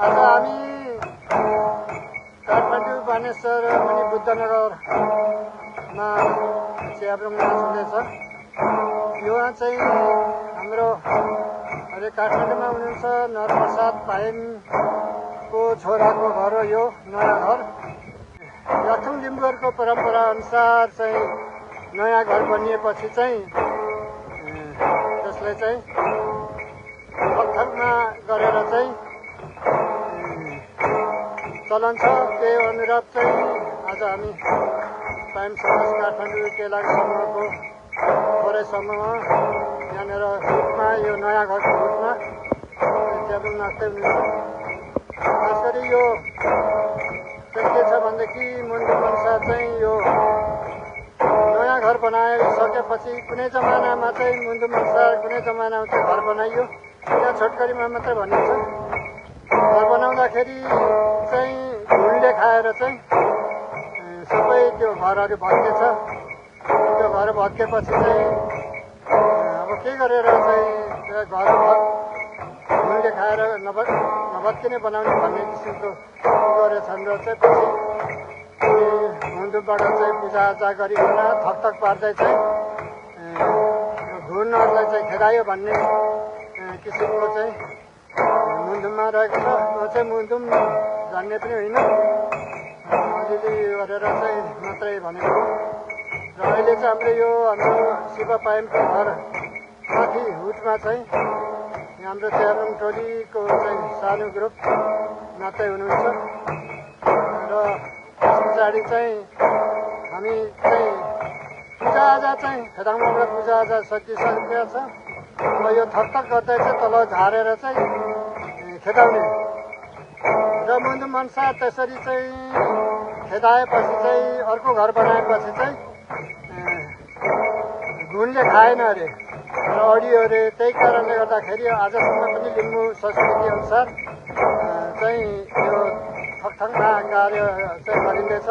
आज हामी काठमाडौँ बानेश्वर अनि बुद्धनगरमा च्याब्रुङ नाच हुँदैछ। यो चाहिँ हाम्रो अहिले काठमाडौँमा हुनुहुन्छ नरप्रसाद पायनको छोराको घर हो। यो नयाँ घर याथुङ लिम्बूहरूको परम्परा अनुसार चाहिँ नयाँ घर बनिएपछि चाहिँ त्यसलाई चाहिँ थकथकमा गरेर चाहिँ चलन छ। त्यही अनुरूप चाहिँ आज हामी पायम समाज काठमाडौँ केलाङ समूहको थोरै समूहमा यहाँनिर हुटमा यो नयाँ घरको हुटमा च्याब्रुङ नाच्दै हुनुहुन्छ। खास गरी यो चाहिँ के छ भनेदेखि मुन्डु मनसा चाहिँ यो नयाँ घर बनाइसकेपछि कुनै जमानामा चाहिँ मुन्डु मनसा कुनै जमानामा चाहिँ घर बनाइयो, त्यहाँ छोटकरीमा मात्रै भनिन्छ। घर बनाउँदाखेरि चाहिँ घुनले खाएर चाहिँ सबै त्यो घरहरू भत्केछ। त्यो घर भत्केपछि चाहिँ अब के गरेर चाहिँ घर घुनले खाएर नभत्किने बनाउने भन्ने किसिमको गरेछन् र चाहिँ पछि मुन्डुबाट चाहिँ पूजाआजा गरिकन थकथक पार्दै चाहिँ घुनहरूलाई चाहिँ खेदायो भन्ने किसिमको चाहिँ मुन्डुममा रहेको छ। म चाहिँ मुन्डुम जान्ने पनि होइन, अलिअलि गरेर चाहिँ मात्रै भनेको। र अहिले चाहिँ हाम्रो शिव पायमको घर माथि हुटमा चाहिँ हाम्रो च्याब्रुङ टोलीको चाहिँ सानो ग्रुप नाच्दै हुनुहुन्छ। र त्यस पछाडि चाहिँ हामी चाहिँ पूजाआजा चाहिँ खेदाङबाट पूजाआजा सकिसकेको छ। अब यो थकथक गर्दै चाहिँ तल झारेर चाहिँ खेदाउने र मुन्डु मनसा त्यसरी चाहिँ खेदाएपछि चाहिँ अर्को घर बनाएपछि चाहिँ घुनले खाएन अरे र अडियो अरे। त्यही कारणले गर्दाखेरि आजसम्म पनि लिम्बू संस्कृति अनुसार चाहिँ यो थकथकमा कार्य चाहिँ गरिँदैछ।